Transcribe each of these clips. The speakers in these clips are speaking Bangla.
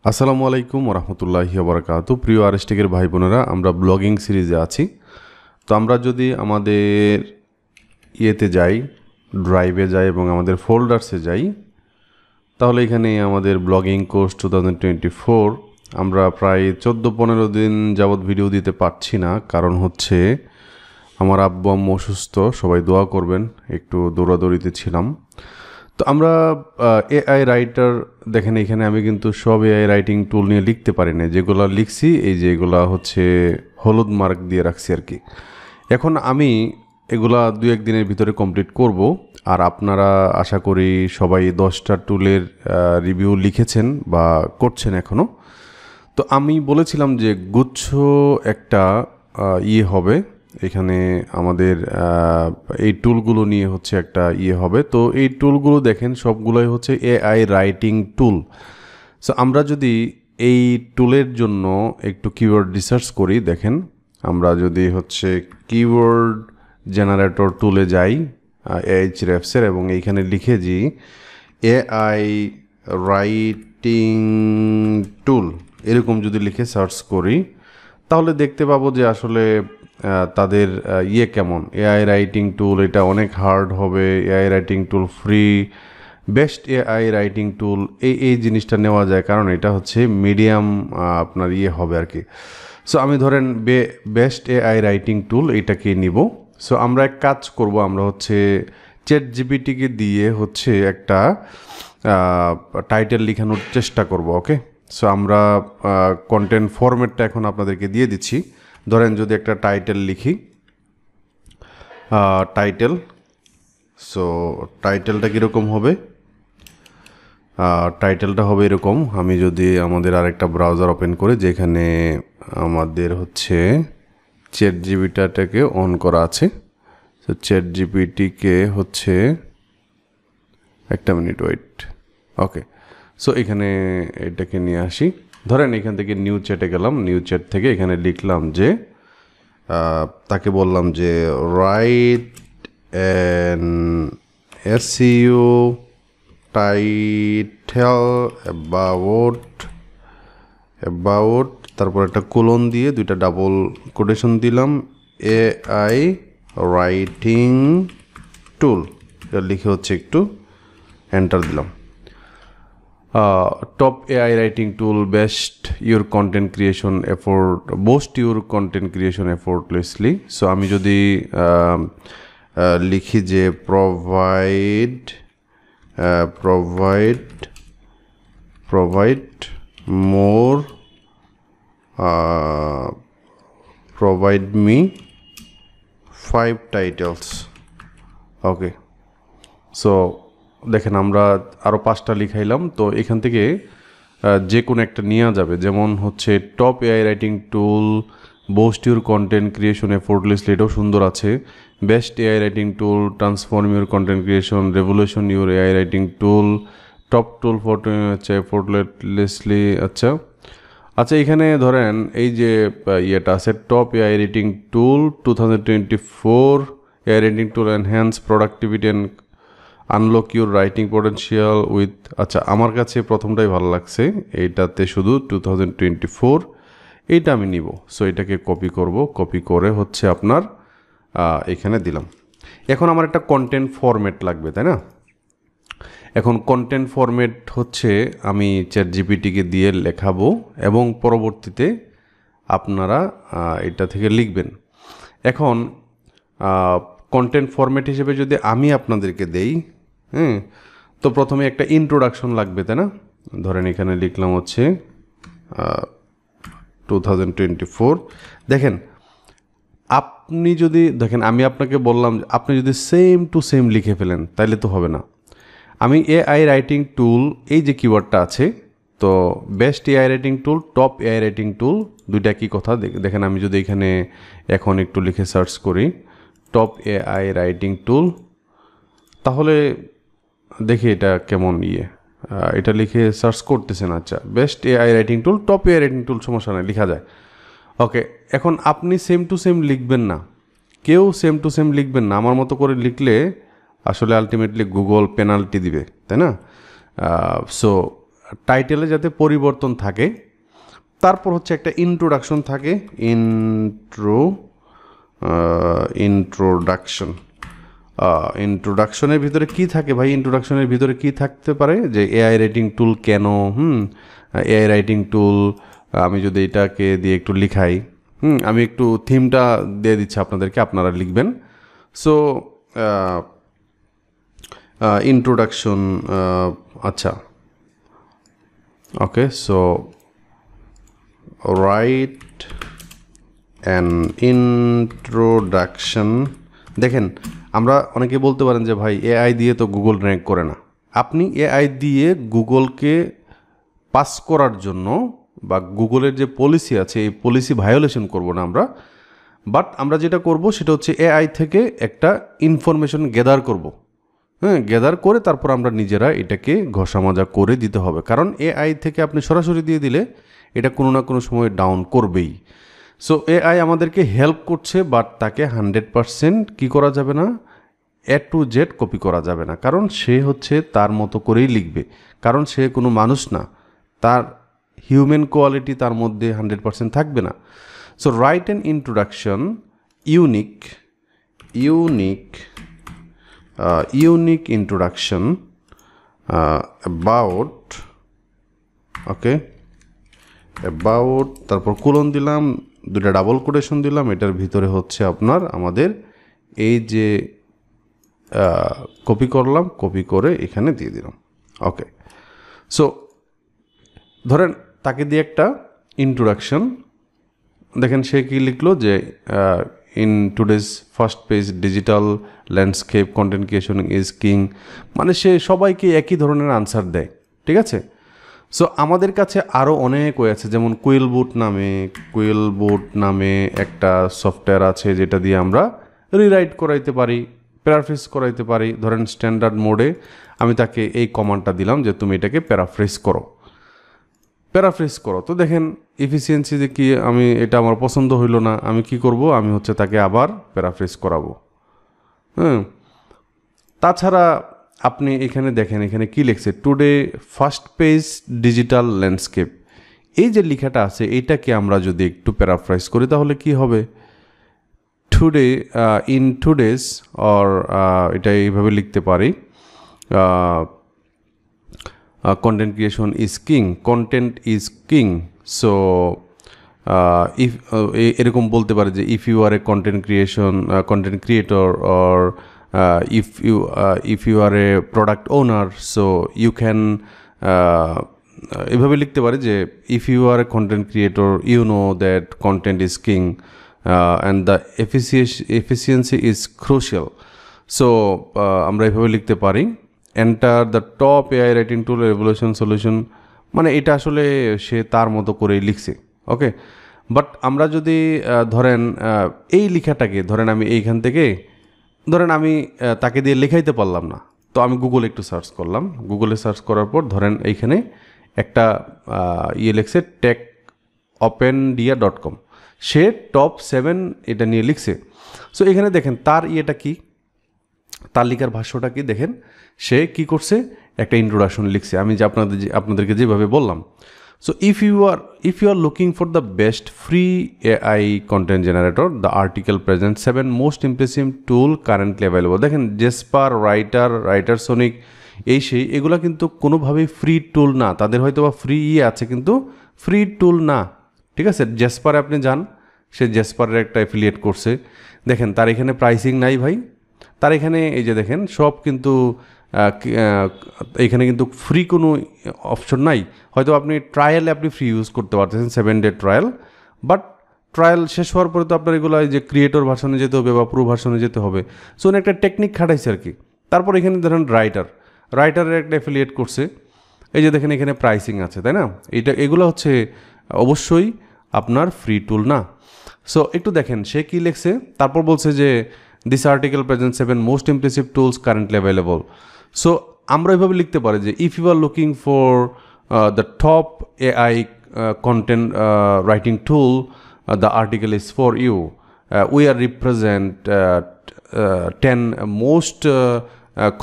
আসসালামু আলাইকুম ওরহমতুল্লাহি ওবরাকাতু। প্রিয় আরএসটেকের ভাই বোনেরা, আমরা ব্লগিং সিরিজে আছি। তো আমরা যদি আমাদের ইয়েতে যাই, ড্রাইভে যাই এবং আমাদের ফোল্ডার্সে যাই, তাহলে এখানে আমাদের ব্লগিং কোর্স 2024 আমরা প্রায় 14-15 দিন যাবৎ ভিডিও দিতে পারছি না। কারণ হচ্ছে আমার আব্বু আম্মু অসুস্থ, সবাই দোয়া করবেন, একটু দৌড়াদৌড়িতে ছিলাম। তো আমরা এআই রাইটার দেখেন, এখানে আমি কিন্তু সব এআই রাইটিং টুল নিয়ে লিখতে পারি না। যেগুলো লিখছি এই যে এগুলা হচ্ছে হলুদ মার্ক দিয়ে রাখছি আর কি। এখন আমি এগুলা 2-1 দিনের ভিতরে কমপ্লিট করব। আর আপনারা আশা করি সবাই 10টা টুলের রিভিউ লিখেছেন বা করছেন এখনও। তো আমি বলেছিলাম যে গুচ্ছ একটা হবে এখানে আমাদের এই টুলগুলো নিয়ে হচ্ছে একটা হবে। তো এই টুলগুলো দেখেন সবগুলোই হচ্ছে এআই রাইটিং টুল। সো আমরা যদি এই টুলের জন্য একটু কিওয়ার্ড রিসার্চ করি, দেখেন আমরা যদি হচ্ছে কিওয়ার্ড জেনারেটর টুলে যাই Ahrefs-এর এবং এইখানে লিখে যে এআই রাইটিং টুল এরকম যদি লিখে সার্চ করি, তাহলে দেখতে পাবো যে আসলে তাদের কেমন এআই রাইটিং টুল। এটা অনেক হার্ড হবে। এআই রাইটিং টুল ফ্রি, বেস্ট এআই রাইটিং টুল এই জিনিসটা নেওয়া যায়, কারণ এটা হচ্ছে মিডিয়াম আপনার হবে আর কি। সো আমি ধরেন বেস্ট এআই রাইটিং টুল এইটাকে নিব। সো আমরা এক কাজ করব, আমরা হচ্ছে চ্যাটজিপিটিকে দিয়ে হচ্ছে একটা টাইটেল লেখানোর চেষ্টা করব। ওকে, সো আমরা কন্টেন্ট ফরম্যাটটা এখন আপনাদেরকে দিয়ে দিচ্ছি। ধরেন যদি একটা টাইটেল লিখি, টাইটেল, সো টাইটেলটা কীরকম হবে? টাইটেলটা হবে এরকম। আমি যদি আমাদের আরেকটা ব্রাউজার ওপেন করি, যেখানে আমাদের হচ্ছে চ্যাটজিপিটিটাকে অন করা আছে। তো চ্যাটজিপিটিকে হচ্ছে একটা মিনিট ওয়েট। ওকে, সো এখানে এটাকে নিয়ে আসি। ধরেন এখান থেকে নিউ চ্যাটে গেলাম, নিউ চ্যাট থেকে এখানে লিখলাম যে তাকে বললাম যে write an SEO title about তারপর একটা কোলন দিয়ে 2টা ডাবল কোটেশন দিলাম এআই রাইটিং টুল, এটা লিখে হচ্ছে একটু এন্টার দিলাম। Top AI writing tool, best your content creation effort, boost your content creation effortlessly. So আমি যদি লিখি যে provide more, provide me 5 titles. Okay, so দেখেন আমরা আরও 5টা লিখাইলাম। তো এখান থেকে যে কোনো একটা নেওয়া যাবে, যেমন হচ্ছে top AI writing tool, boost your content creation effortlessly, এটাও সুন্দর আছে। Best AI writing tool, transform your content creation, revolution your AI writing tool, top tool for হচ্ছে এফোর্টলেসলি। আচ্ছা, এখানে ধরেন এই যে ইয়েটা আছে, top AI writing tool 2024, AI writing tool enhance productivity and unlock your writing potential with. আচ্ছা, আমার কাছে প্রথমটাই ভালো লাগছে, এইটাতে শুধু 2024 এইটা আমি নিব। সো এটাকে কপি করব, কপি করে হচ্ছে আপনার এখানে দিলাম। এখন আমার একটা কন্টেন্ট ফরম্যাট লাগবে, তাই না? এখন কন্টেন্ট ফরম্যাট হচ্ছে আমি চ্যাটজিপিটিকে দিয়ে লেখাবো এবং পরবর্তীতে আপনারা এটা থেকে লিখবেন। এখন কন্টেন্ট ফরম্যাট হিসেবে যদি আমি আপনাদেরকে দেই, তো প্রথমে একটা ইন্ট্রোডাকশন লাগবে, তাই না? ধরেন এখানে লিখলাম হচ্ছে 2024। দেখেন আপনি যদি দেখেন, আমি আপনাকে বললাম আপনি যদি সেম টু সেম লিখে ফেলেন তাহলে তো হবে না। আমি এআই রাইটিং টুল, এই যে কিওয়ার্ডটা আছে, তো best AI writing tool, top AI writing টুল, দুইটা কি কথা দেখেন। আমি যদি এখানে এখন একটু লিখে সার্চ করি টপ এআই রাইটিং টুল, তাহলে দেখি এটা কেমন এটা লিখে সার্চ করতেছেন। আচ্ছা, best AI writing tool, top AI writing টুল, সমস্যা নেই, লেখা যায়। ওকে, এখন আপনি সেম টু সেম লিখবেন না, কেউ সেম টু সেম লিখবেন না। আমার মতো করে লিখলে আসলে আলটিমেটলি গুগল পেনাল্টি দিবে, তাই না? সো টাইটেলে যাতে পরিবর্তন থাকে, তারপর হচ্ছে একটা ইন্ট্রোডাকশন থাকে, ইন্ট্রোডাকশনের ভিতরে কি থাকে ভাই? ইন্ট্রোডাকশনের ভিতরে কি থাকতে পারে যে এআই রাইটিং টুল কেন, এআই রাইটিং টুল, আমি যদি এটাকে দিয়ে একটু লিখাই, আমি একটু থিমটা দিয়ে দিচ্ছি আপনাদেরকে, আপনারা লিখবেন। সো ইন্ট্রোডাকশন, আচ্ছা ওকে, সো রাইট অ্যান ইন্ট্রোডাকশন। দেখেন, আমরা অনেকে বলতে পারেন যে ভাই এআই দিয়ে তো গুগল র্যাঙ্ক করে না। আপনি এআই দিয়ে গুগলকে পাস করার জন্য বা গুগলের যে পলিসি আছে এই পলিসি ভায়োলেশন করব না আমরা, বাট আমরা যেটা করব সেটা হচ্ছে এআই থেকে একটা ইনফরমেশন গ্যাদার করব, গ্যাদার করে তারপর আমরা নিজেরা এটাকে ঘষা মাজা করে দিতে হবে। কারণ এআই থেকে আপনি সরাসরি দিয়ে দিলে এটা কোনো না কোনো সময় ডাউন করবেই। সো এআই আমাদেরকে হেল্প করছে, বাট তাকে 100% কী করা যাবে না, A to Z কপি করা যাবে না, কারণ সে হচ্ছে তার মতো করেই লিখবে, কারণ সে কোনো মানুষ না, তার হিউম্যান কোয়ালিটি তার মধ্যে 100% থাকবে না। So write an introduction, unique introduction about, okay, about, তারপর কোলন দিলাম, দুটা ডাবল কোটেশন দিলাম, এটার ভিতরে হচ্ছে আপনার আমাদের এই যে কপি করলাম, কপি করে এখানে দিয়ে দিলাম। ওকে, সো ধরেন তাকে দিয়ে একটা ইন্ট্রোডাকশন, দেখেন সে কি লিখলো যে in today's first page digital landscape content creation is king, মানে সে সবাইকে একই ধরনের আনসার দেয়, ঠিক আছে। সো আমাদের কাছে আরও অনেক ওয়ে আছে, যেমন কুইলবুট নামে একটা সফটওয়্যার আছে যেটা দিয়ে আমরা রিরাইট করাইতে পারি, প্যারাফ্রেজ করাইতে পারি। ধরেন স্ট্যান্ডার্ড মোডে আমি তাকে এই কমান্ডটা দিলাম যে তুমি এটাকে প্যারাফ্রেজ করো, তো দেখেন এফিসিয়েন্সি যে কি, আমি এটা আমার পছন্দ হইল না, আমি কি করব, আমি হচ্ছে তাকে আবার প্যারাফ্রেজ করাবো। তাছাড়া আপনি এখানে দেখেন, এখানে কি লিখছে, today first page digital landscape, এই যে লেখাটা আছে এইটাকে আমরা যদি একটু প্যারাফ্রাইজ করি তাহলে কি হবে, টুডে ইন টুডেজ, অর এটা এইভাবে লিখতে পারি, content creation is king, so এরকম বলতে পারে যে if you are a content creator or if you are a product owner, so you can এভাবে লিখতে পারে যে if you are a content creator you know that content is king and the efficiency is crucial, so আমরা এভাবে লিখতে পারি enter the top AI writing tool revolution solution, মানে এটা আসলে সে তার মতো করেই লিখছে। ওকে, বাট আমরা যদি ধরেন এই লেখাটাকে ধরেন আমি এইখান থেকে ধরেন আমি তাকে দিয়ে লেখাইতে পারলাম না, তো আমি গুগলে একটু সার্চ করলাম, গুগলে সার্চ করার পর ধরেন এইখানে একটা লিখছে techopendia.com, সে টপ 7 এটা নিয়ে লিখছে। সো এখানে দেখেন তার ইয়েটা কি, তার লেখার ভাষ্যটা কি, দেখেন সে কি করছে, একটা ইন্ট্রোডাকশন লিখছে, আমি যে আপনাদেরকে যেভাবে বললাম। So if you are looking for the best free AI content generator, the article present 7 most impressive tool currently available. দেখেন জেসপার, রাইটার সোনিক, সেই এগুলা কিন্তু কোনোভাবেই ফ্রি টুল না, তাদের হয়তো বা ফ্রি আছে কিন্তু ফ্রি টুল না, ঠিক আছে। জেসপারে আপনি যান, সে জেসপারের একটা অ্যাফিলিয়েট করছে, দেখেন তার এখানে প্রাইসিং নাই ভাই, তার এখানে এই যে দেখেন সব কিন্তু এখানে কিন্তু ফ্রি কোনো অপশন নাই, হয়তো আপনি ট্রায়ালে আপনি ফ্রি ইউজ করতে পারতেছেন 7 ডে ট্রায়াল, বাট ট্রায়াল শেষ হওয়ার পরে তো আপনার এগুলো যে ক্রিয়েটর ভার্সনে যেতে হবে বা প্রো ভার্সনে যেতে হবে, সো একটা টেকনিক খাটাইছে আর কি। তারপর এখানে ধরেন রাইটারের একটা অ্যাফিলিয়েট করছে, এই যে দেখেন এখানে প্রাইসিং আছে, তাই না, এগুলো হচ্ছে অবশ্যই আপনার ফ্রি টুল না। সো একটু দেখেন সে কী লিখছে, তারপর বলছে যে this article present 7 most impressive tools currently available. So আমরা এভাবে লিখতে পারি যে if you are looking for the top AI content writing tool, the article is for you, we are represent 10 most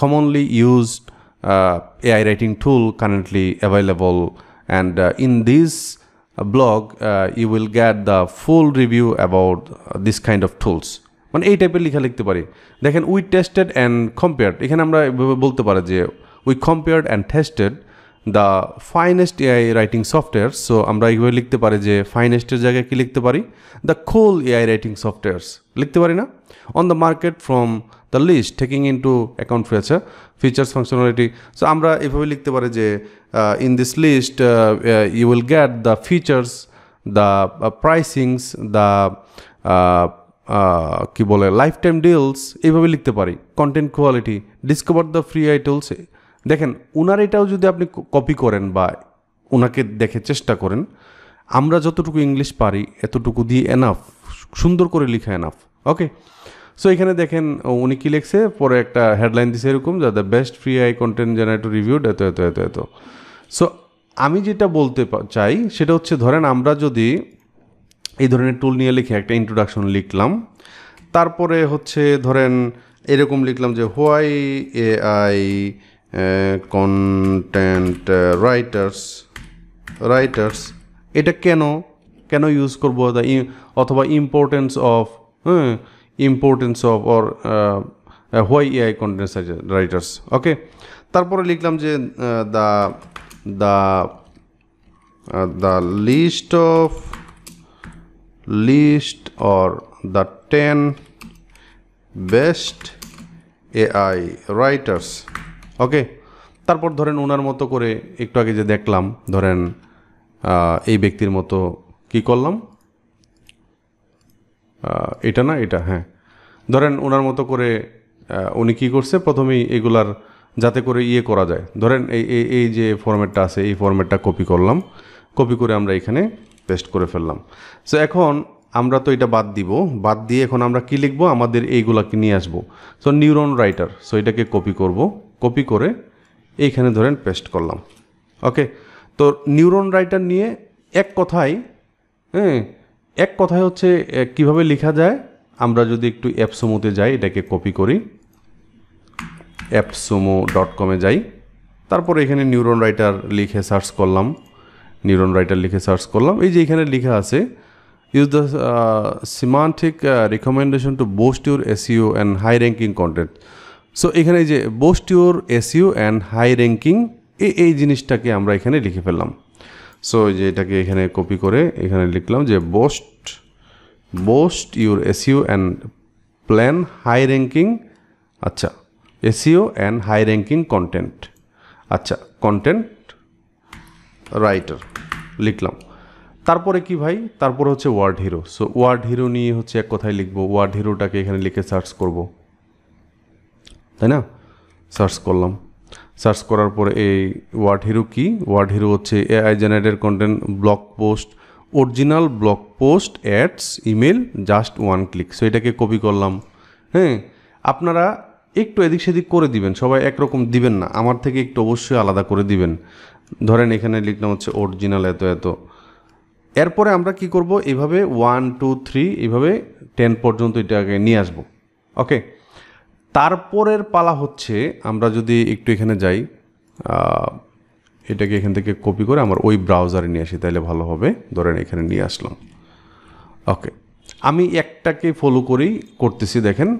commonly used AI writing tool currently available, and in this blog you will get the full review about this kind of tools. মানে এই টাইপের লেখা লিখতে পারি। দেখেন উই টেস্টেড অ্যান্ড কম্পেয়ার্ড, এখানে আমরা এভাবে বলতে পারি যে we compared and tested the finest AI writing software. So আমরা এইভাবে লিখতে পারি যে ফাইনেস্টের জায়গায় কী লিখতে পারি, the cool AI writing softwares লিখতে পারি না, on the market from the list taking into account features functionality. So আমরা এভাবে লিখতে পারি যে in this list you will get the features, the pricings, the কি বলে লাইফ টাইম ডিলস, এইভাবে লিখতে পারি। Content quality, discover the free AI tools. দেখেন উনার এটাও যদি আপনি কপি করেন বা ওনাকে দেখে চেষ্টা করেন, আমরা যতটুকু ইংলিশ পারি এতটুকু দিয়ে এনাফ, সুন্দর করে লিখা এনাফ। ওকে, সো এখানে দেখেন উনি কী লিখছে, পরে একটা হেডলাইন দিছে এরকম যে the best free AI content generator reviewed এত এত এত এত। সো আমি যেটা বলতে চাই সেটা হচ্ছে, ধরেন আমরা যদি এই ধরনের টুল নিয়ে লিখে একটা ইন্ট্রোডাকশন লিখলাম, তারপরে হচ্ছে ধরেন এরকম লিখলাম যে হোয়াই এআই কন্টেন্ট রাইটার্স, এটা কেন ইউজ করবো, অথবা importance of or why AI content writers. Okay, তারপরে লিখলাম যে the list or the 10 best AI writers। Okay, তারপর ধরেন ওনার মতো করে একটু আগে যে দেখলাম, ধরেন এই ব্যক্তির মতো কি করলাম, এটা না এটা, হ্যাঁ, ধরেন ওনার মতো করে উনি কী করছে, প্রথমেই এগুলার যাতে করে করা যায়, ধরেন এই যে ফরম্যাটটা আছে এই ফরম্যাটটা কপি করলাম, কপি করে আমরা এখানে পেস্ট করে ফেললাম। সো এখন আমরা তো এটা বাদ দিয়ে এখন আমরা কি লিখব, আমাদের এইগুলাকে নিয়ে আসবো। সো নিউরন রাইটার, সো এটাকে কপি করে এইখানে ধরেন পেস্ট করলাম। ওকে, তো নিউরন রাইটার নিয়ে এক কথায় হচ্ছে কিভাবে লেখা যায়, আমরা যদি একটু অ্যাপসমোতে যাই, এটাকে কপি করি, appsumo.com যাই, তারপরে এখানে নিউরন রাইটার লিখে সার্চ করলাম, এই যে এখানে লেখা আছে use the semantic recommendation to boost your SEO and high ranking content। So এখানে যে boost your SEO and high ranking, এই জিনিসটাকে আমরা এখানে লিখে ফেললাম। সো যে এটাকে এখানে কপি করে এখানে লিখলাম যে boost your SEO and plan high ranking, আচ্ছা SEO and high ranking content, আচ্ছা কন্টেন্ট রাইটার লিখলাম। তারপরে কি ভাই, তারপরে হচ্ছে word hero. So word hero নিয়ে হচ্ছে এক কথায় লিখবো, ওয়ার্ড হিরোটাকে এখানে লিখে সার্চ করব, তাই না, সার্চ করলাম, সার্চ করার পরে এই ওয়ার্ড হিরো কি, ওয়ার্ড হিরো হচ্ছে AI generated content blog post, original blog post ads email just one click. So এটাকে কপি করলাম। হ্যাঁ, আপনারা একটু এদিক সেদিক করে দিবেন, সবাই একরকম দিবেন না, আমার থেকে একটু অবশ্যই আলাদা করে দিবেন। ধরেন এখানে লিখলাম হচ্ছে অরিজিনাল এত এত, এরপরে আমরা কি করব, এইভাবে 1 2 3 এইভাবে 10 পর্যন্ত এটাকে নিয়ে আসবো। ওকে, তারপরের পালা হচ্ছে আমরা যদি একটু এখানে যাই, এটাকে এখান থেকে কপি করে আমার ওই ব্রাউজারে নিয়ে আসি, তাহলে ভালো হবে। ধরেন এখানে নিয়ে আসলাম। ওকে, আমি একটাকে ফলো করেই করতেছি, দেখেন।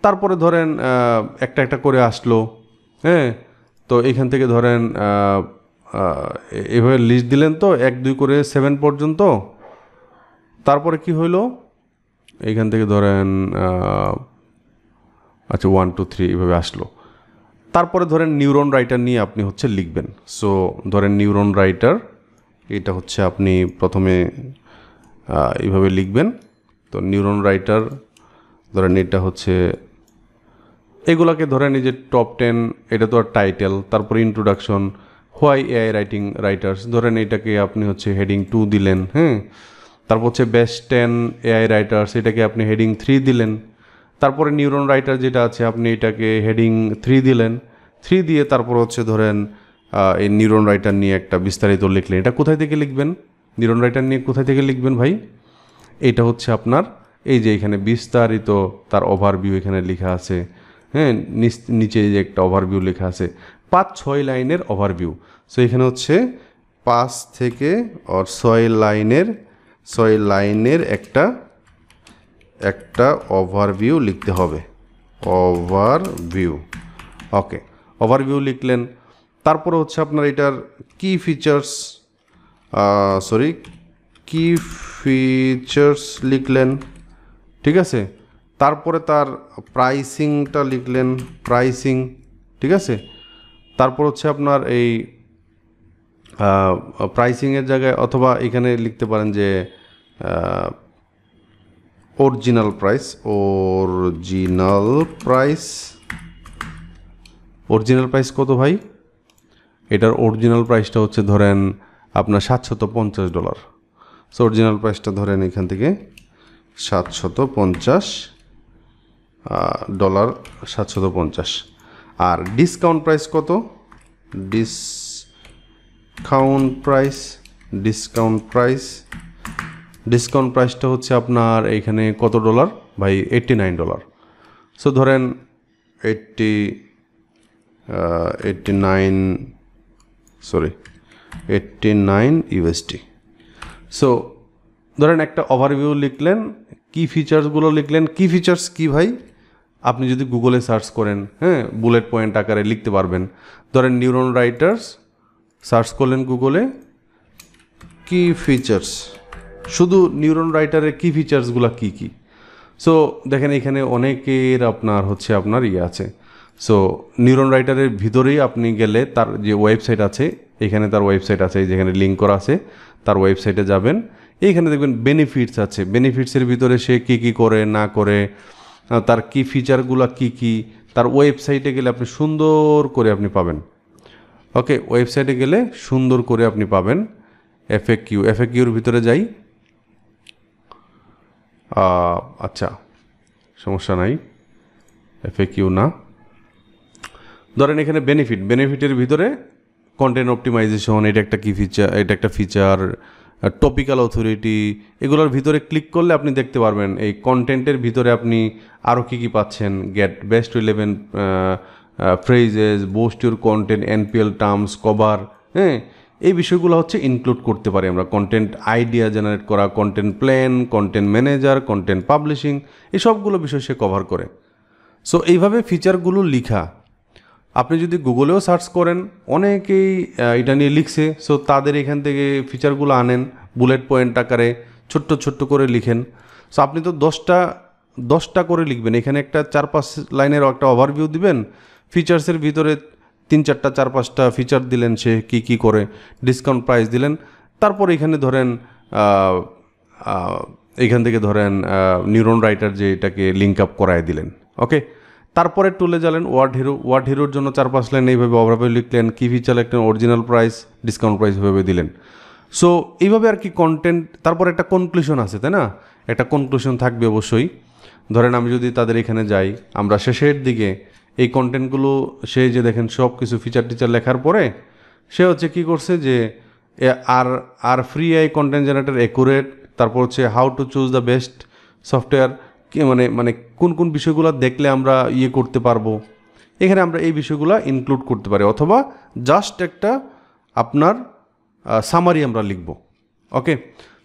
তারপরে ধরেন একটা করে আসলো। হ্যাঁ, তো এখান থেকে ধরেন এভাবে লিস্ট দিলেন তো 1 2 করে 7 পর্যন্ত। তারপরে কি হইলো, এইখান থেকে ধরেন আচ্ছা 1 2 3 এইভাবে আসলো। তারপরে ধরেন নিউরন রাইটার নিয়ে আপনি হচ্ছে লিখবেন। সো ধরেন নিউরন রাইটার, এটা হচ্ছে আপনি প্রথমে এইভাবে লিখবেন। তো নিউরন রাইটার ধরেন এটা হচ্ছে, এগুলাকে ধরেন এই যে টপ 10, এটা তো আর টাইটেল, তারপরে ইন্ট্রোডাকশন, হোয়াই এআই রাইটার্স, ধরেন এটাকে আপনি হচ্ছে হেডিং 2 দিলেন। হ্যাঁ, তারপর হচ্ছে বেস্ট 10 এআই রাইটার্স, এটাকে আপনি হেডিং 3 দিলেন। তারপরে নিউরন রাইটার যেটা আছে আপনি এটাকে হেডিং 3 দিলেন, 3 দিয়ে তারপর হচ্ছে ধরেন এই নিউরন রাইটার নিয়ে একটা বিস্তারিত লিখলেন। এটা কোথায় থেকে লিখবেন, নিউরন রাইটার নিয়ে কোথায় থেকে লিখবেন ভাই, এটা হচ্ছে আপনার এই যে এখানে বিস্তারিত তার ওভারভিউ এখানে লেখা আছে। হ্যাঁ, নিচে যে একটা ওভারভিউ লেখা আছে, 5-6 লাইনের ওভারভিউ। সো এখানে হচ্ছে 5 থেকে 6 লাইনের একটা ওভারভিউ লিখতে হবে। ওভারভিউ, ওকে, ওভারভিউ লিখলেন। তারপরে হচ্ছে আপনার এটার কি ফিচার্স লিখলেন, ঠিক আছে। তারপরে তার প্রাইসিংটা লিখলেন, প্রাইসিং, ঠিক আছে। তারপর হচ্ছে আপনার এই প্রাইসিংয়ের জায়গায় অথবা এখানে লিখতে পারেন যে অরিজিনাল প্রাইস কত ভাই? এটার অরিজিনাল প্রাইসটা হচ্ছে ধরেন আপনার $750। সো অরিজিনাল প্রাইসটা ধরেন এখান থেকে $750। আর ডিসকাউন্ট প্রাইস কত? ডিসকাউন্ট প্রাইসটা হচ্ছে আপনার এইখানে কত ডলার ভাই? $89। সো ধরেন 89 USD। সো ধরেন একটা ওভারভিউ লিখলেন, কি ফিচার্সগুলো লিখলেন। কি ফিচার্স কি ভাই? আপনি যদি গুগলে সার্চ করেন, হ্যাঁ, বুলেট পয়েন্ট আকারে লিখতে পারবেন। ধরেন নিউরন রাইটার্স সার্চ করলেন গুগলে, কি ফিচার্স, শুধু নিউরন রাইটারের কি ফিচার্সগুলো কি কি। সো দেখেন এখানে অনেকের আপনার হচ্ছে আপনার আছে। সো নিউরন রাইটারের ভিতরেই আপনি গেলে তার যে ওয়েবসাইট আছে, এখানে তার ওয়েবসাইট আছে, যেখানে লিঙ্ক করা আছে তার ওয়েবসাইটে যাবেন। এইখানে দেখবেন বেনিফিটস আছে। বেনিফিটসের ভিতরে সে কী কী করে না করে, তার কি ফিচারগুলো কি কি, তার ওয়েবসাইটে গেলে আপনি সুন্দর করে আপনি পাবেন। ওকে, ওয়েবসাইটে গেলে সুন্দর করে আপনি পাবেন। এফএকিউর ভিতরে যাই। আচ্ছা, সমস্যা নাই, এফএকিউ না। ধরেন এখানে বেনিফিটের ভিতরে কন্টেন্ট অপটিমাইজেশন, এটা একটা কি ফিচার, এটা একটা ফিচার। টপিক্যাল অথরিটি, এগুলোর ভিতরে ক্লিক করলে আপনি দেখতে পারবেন এই কন্টেন্টের ভিতরে আপনি আরও কী কী পাচ্ছেন। Get best 11 phrases, boost your content, NPL terms, cover, হ্যাঁ, এই বিষয়গুলো হচ্ছে ইনক্লুড করতে পারি আমরা। কন্টেন্ট আইডিয়া জেনারেট করা, content plan, content manager, content publishing, এই সবগুলো বিষয় সে কভার করে। সো এইভাবে ফিচারগুলো লিখা। আপনি যদি গুগলেও সার্চ করেন, অনেকেই এটা নিয়ে লিখছে। সো তাদের এখান থেকে ফিচারগুলো আনেন, বুলেট পয়েন্ট আকারে ছোট্ট করে লিখেন। সো আপনি তো 10টা করে লিখবেন। এখানে একটা 4-5 লাইনের একটা ওভারভিউ দিবেন, ফিচার্সের ভিতরে 3-4টা 4-5টা ফিচার দিলেন, সে কি করে, ডিসকাউন্ট প্রাইস দিলেন। তারপর এখানে ধরেন এইখান থেকে ধরেন নিউরন রাইটার যে এটাকে লিঙ্ক আপ করায় দিলেন। ওকে, তারপরে টুলে যাবেন ওয়ার্ড হিরোর জন্য 4-5 লাইন এইভাবে ওভারভিউ লিখলেন, কি ফিচার লিখলেন, অরিজিনাল প্রাইস, ডিসকাউন্ট প্রাইস এভাবে দিলেন। সো এইভাবে আর কি কন্টেন্ট। তারপর একটা কনক্লুশন আছে, তাই না? একটা কনক্লুশন থাকবে অবশ্যই। ধরেন আমি যদি তাদের এখানে যাই, আমরা শেষের দিকে এই কন্টেন্টগুলো, সে যে দেখেন সব কিছু ফিচার লেখার পরে সে হচ্ছে কি করছে যে আর free AI content generator accurate, তারপর হচ্ছে how to choose the best software, কি মানে কোন বিষয়গুলো দেখলে আমরা করতে পারবো। এখানে আমরা এই বিষয়গুলো ইনক্লুড করতে পারি, অথবা জাস্ট একটা আপনার সামারি আমরা লিখব। ওকে,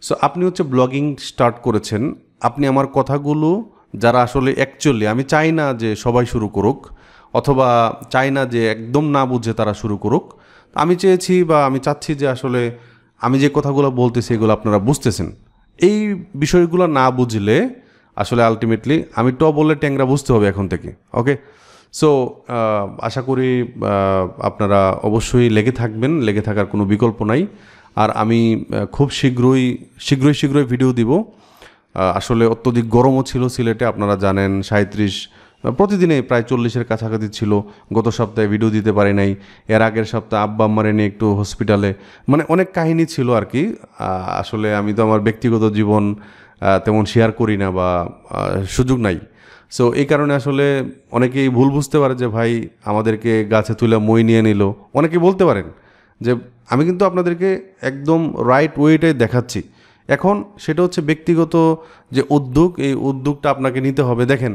সো আপনি হচ্ছে ব্লগিং স্টার্ট করেছেন। আপনি আমার কথাগুলো যারা আসলে অ্যাকচুয়ালি, আমি চাই না যে সবাই শুরু করুক, অথবা চাই না যে একদম না বুঝে তারা শুরু করুক। আমি চেয়েছি বা আমি চাচ্ছি যে আসলে আমি যে কথাগুলো বলতেছি এগুলো আপনারা বুঝতেছেন। এই বিষয়গুলো না বুঝলে আসলে আলটিমেটলি আমি বললে ট্যাংরা বুঝতে হবে এখন থেকে। ওকে, সো আশা করি আপনারা অবশ্যই লেগে থাকবেন, লেগে থাকার কোনো বিকল্প নাই। আর আমি খুব শীঘ্রই ভিডিও দিব। আসলে অত্যধিক গরমও ছিল সিলেটে, আপনারা জানেন 37, প্রতিদিনে প্রায় 40-এর কাছাকাছি ছিল। গত সপ্তাহে ভিডিও দিতে পারি নাই, এর আগের সপ্তাহে আব্বা আম্মারে নিয়ে একটু হসপিটালে, মানে অনেক কাহিনী ছিল আর কি। আসলে আমি তো আমার ব্যক্তিগত জীবন তেমন শেয়ার করি না বা সুযোগ নাই। সো এই কারণে আসলে অনেকেই ভুল বুঝতে পারে যে ভাই আমাদেরকে গাছে তুলে মই নিয়ে নিল। অনেকেই বলতে পারেন যে আমি কিন্তু আপনাদেরকে একদম রাইট ওয়েটাই দেখাচ্ছি। এখন সেটা হচ্ছে ব্যক্তিগত যে উদ্যোগ, এই উদ্যোগটা আপনাকে নিতে হবে। দেখেন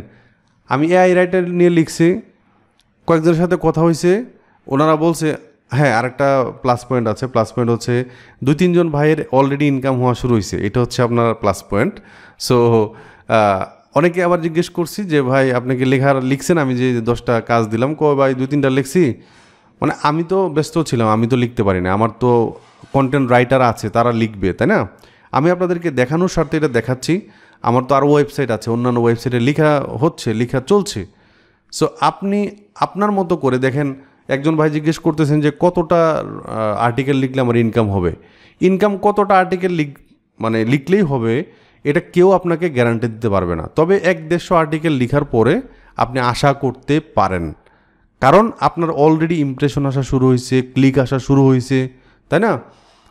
আমি এআই রাইটার নিয়ে লিখছি, কয়েকজনের সাথে কথা হয়েছে, ওনারা বলছে হ্যাঁ আরেকটা প্লাস পয়েন্ট আছে, প্লাস পয়েন্ট হচ্ছে 2-3 জন ভাইয়ের অলরেডি ইনকাম হওয়া শুরু হয়েছে, এটা হচ্ছে আপনার প্লাস পয়েন্ট। সো অনেকে আবার জিজ্ঞেস করছি যে ভাই আপনি কি লিখছেন, আমি যে 10টা কাজ দিলাম ভাই 2-3টা লিখছি, মানে আমি তো ব্যস্ত ছিলাম, আমি তো লিখতে পারি না, আমার তো কন্টেন্ট রাইটার আছে তারা লিখবে, তাই না? আমি আপনাদেরকে দেখানোর স্বার্থে এটা দেখাচ্ছি। আমার তো আরও ওয়েবসাইট আছে, অন্যান্য ওয়েবসাইটে লেখা চলছে। সো আপনি আপনার মতো করে দেখেন। একজন ভাই জিজ্ঞেস করতেছেন যে কতটা আর্টিকেল লিখলে আমার ইনকাম হবে। ইনকাম কতটা আর্টিকেল লিখলেই হবে এটা কেউ আপনাকে গ্যারান্টি দিতে পারবে না। তবে 150 আর্টিকেল লেখার পরে আপনি আশা করতে পারেন, কারণ আপনার অলরেডি ইমপ্রেশন আসা শুরু হয়েছে, ক্লিক আসা শুরু হয়েছে, তাই না?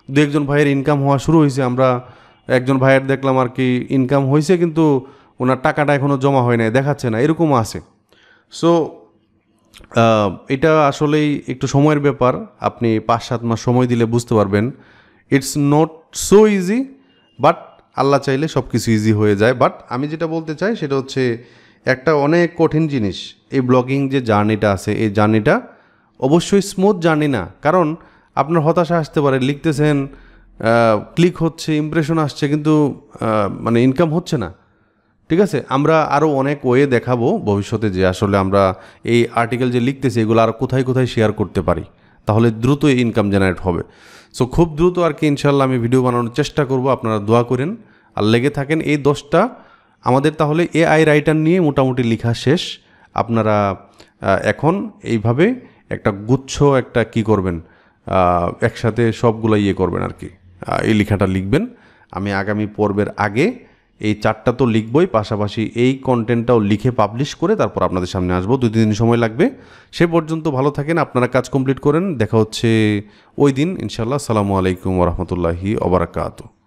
2-1 ভাইয়ের ইনকাম হওয়া শুরু হয়েছে। আমরা একজন ভাইয়ের দেখলাম আর কি ইনকাম হয়েছে, কিন্তু ওনার টাকাটা এখনও জমা হয় নাই, দেখাচ্ছে না, এরকমও আছে। সো এটা আসলেই একটু সময়ের ব্যাপার। আপনি 5-7 মাস সময় দিলে বুঝতে পারবেন। It's not so easy, but Allah চাইলে সব কিছু ইজি হয়ে যায়। বাট আমি যেটা বলতে চাই সেটা হচ্ছে একটা অনেক কঠিন জিনিস এই ব্লগিং যে জার্নিটা আছে, এই জার্নিটা অবশ্যই স্মুথ জার্নি না। কারণ আপনার হতাশা আসতে পারে, লিখতেছেন, ক্লিক হচ্ছে, ইমপ্রেশন আসছে, কিন্তু ইনকাম হচ্ছে না। ঠিক আছে, আমরা আরও অনেক ওয়ে দেখাবো ভবিষ্যতে যে আসলে আমরা এই আর্টিকেল যে লিখতেছি এগুলো আর কোথায় কোথায় শেয়ার করতে পারি, তাহলে দ্রুত ইনকাম জেনারেট হবে। সো খুব দ্রুত আর কি ইনশাল্লাহ আমি ভিডিও বানানোর চেষ্টা করব, আপনারা দোয়া করেন আর লেগে থাকেন। এই 10টা আমাদের তাহলে AI রাইটার নিয়ে মোটামুটি লেখা শেষ। আপনারা এখন এইভাবে একটা গুচ্ছ একটা কি করবেন, একসাথে সবগুলো করবেন আর কি, এই লেখাটা লিখবেন। আমি আগামী পর্বের আগে এই 4টা তো লিখবই, পাশাপাশি এই কন্টেন্টটাও লিখে পাবলিশ করে তারপর আপনাদের সামনে আসবো। 2-3 দিন সময় লাগবে। সে পর্যন্ত ভালো থাকেন, আপনারা কাজ কমপ্লিট করেন। দেখা হচ্ছে ওই দিন ইনশাল্লাহ। আসসালামু আলাইকুম ওয়া রাহমাতুল্লাহি ওয়া বারাকাতুহু।